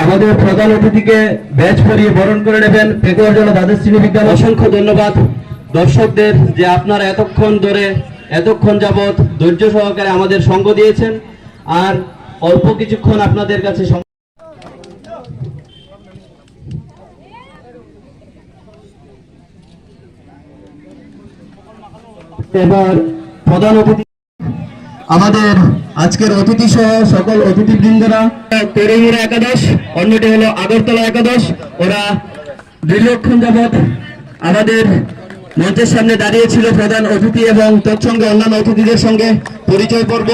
আমাদের প্রধান অতিথিকে ব্যাচ পরিয়ে বরণ করে নেবেন পেকুয়ারজলা দ্বাদশ শ্রেণী বিদ্যালয়। অসংখ্য ধন্যবাদ দর্শকদের যে আপনারা এতক্ষণ যাবৎ ধৈর্য সহকারে আমাদের সঙ্গ দিয়েছেন। আর অল্প কিছুক্ষণ আপনাদের কাছে এবার প্রধান অতিথি আমাদের আজকের অতিথি সহ সকল অতিথিবৃন্দরা তরুণীরা একাদশ, অন্যটি হলো আগরতলা একাদশ। ওরা দীর্ঘক্ষণ যাবৎ আমাদের মঞ্চের সামনে দাঁড়িয়েছিল প্রধান অতিথি এবং তৎসঙ্গে অন্যান্য অতিথিদের সঙ্গে পরিচয় পর্ব।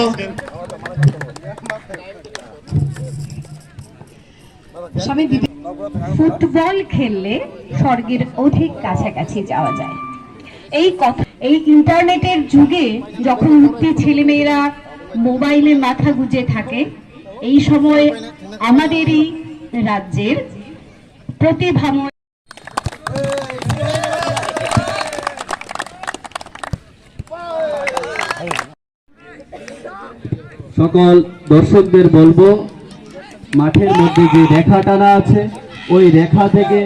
ফুটবল খেললে স্বর্গের অধিক কাছাকাছি যাওয়া যায়। এই ইন্টারনেটের যুগে যখন উঠতি ছেলেমেয়েরা মোবাইলে মাথা গুঁজে থাকে, এই সময় আমাদের এই রাজ্যের প্রতিভাময় সকল দর্শকদের বলবো মাঠের মধ্যে যে রেখা টানা আছে ওই রেখা থেকে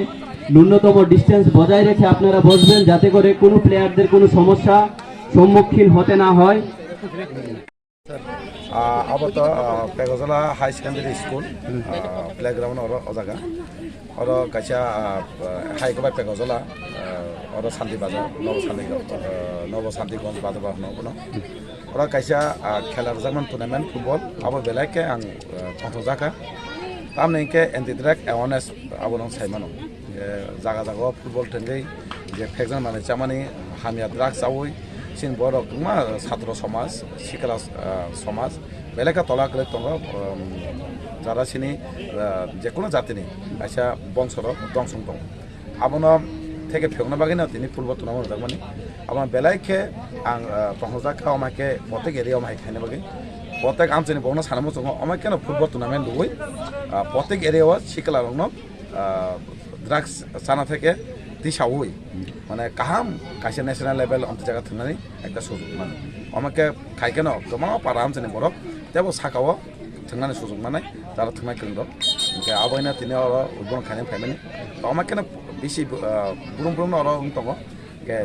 ন্যূনতম ডিস্টেন্স বজায় রেখে আপনারা বসবেন, যাতে করে কোনো প্লেয়ারদের কোনো সমস্যা সম্মুখীন হতে না হয়। আবত পেগজলা হাই সেকেন্ডারি স্কুল প্লেগ্রাউন্ড ও জায়গা और कैसा हाई कबाई पेगजला और शांति बाजार नव शांतिगंज बाजार बाहन और कैसा खेला रजाकमान टूर्नामेंट फुटबल अब बेलाय के आं जाका ताम नहीं के एंटी ड्रग अवेयरनेस अब नों साइमानो जागा जागा फुटबल टेंगै जे फेक्सन माने चामानी हामिया ड्रग्स आवै सिं बर मा छात्र समाज शिक्षा समाज बेलाय तला करे तंग যারা চিনি যে কোনো জাতিনি আইসা বংশর দংশন দং আবনো থেকে ফেগনা বাগিনা তিনি ফুটবল টুর্নামেন্ট মানে আমার বেলাইকে আং তহজাখা আমাকে প্রত্যেক এরিয়া আমাকে খাইনে বাকি প্রত্যেক আনচিনি বংনা সানামো চঙ্গ আমাকে কেন ফুটবল টুর্নামেন্ট লুই প্রত্যেক এরিয়াও শিকলা রং ড্রাগস চানা থেকে দিশাওই মানে কাহাম কাছে ন্যাশনাল লেভেল অন্ত জায়গা থাকনাनै একটা সুযোগ মানে আমাকে খাইকেন গোबां পারা আনচিনি বরক তেবো সাকাও थांनानै सुजुग माने जारा थांनाय खोंदो ओमफ्राय आबायना तिने अरो उद्बन खायने फायमाने अमा केना बेसि बुरुम अरो दङ के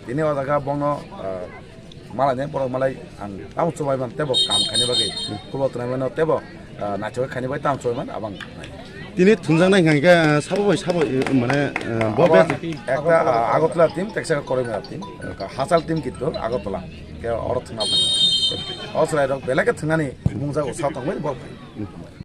तिने अजागा बंग मालाने बर मालाय आं ताम चबायमान तेबो काम खायने बागै फुटबल टुर्नामेन्ट तेबो नाचो खायने बागै ताम चबायमान आबां তিনি থুনজাंनाय हांगे साबो माने बबे একটা আগরতলা টিম টেক্সা করিমা টিম হাসাল টিম কিতো আগরতলা के अरो थुना फाय असराय बेलाके थुनानै मुंजा उसाव थांबाय बल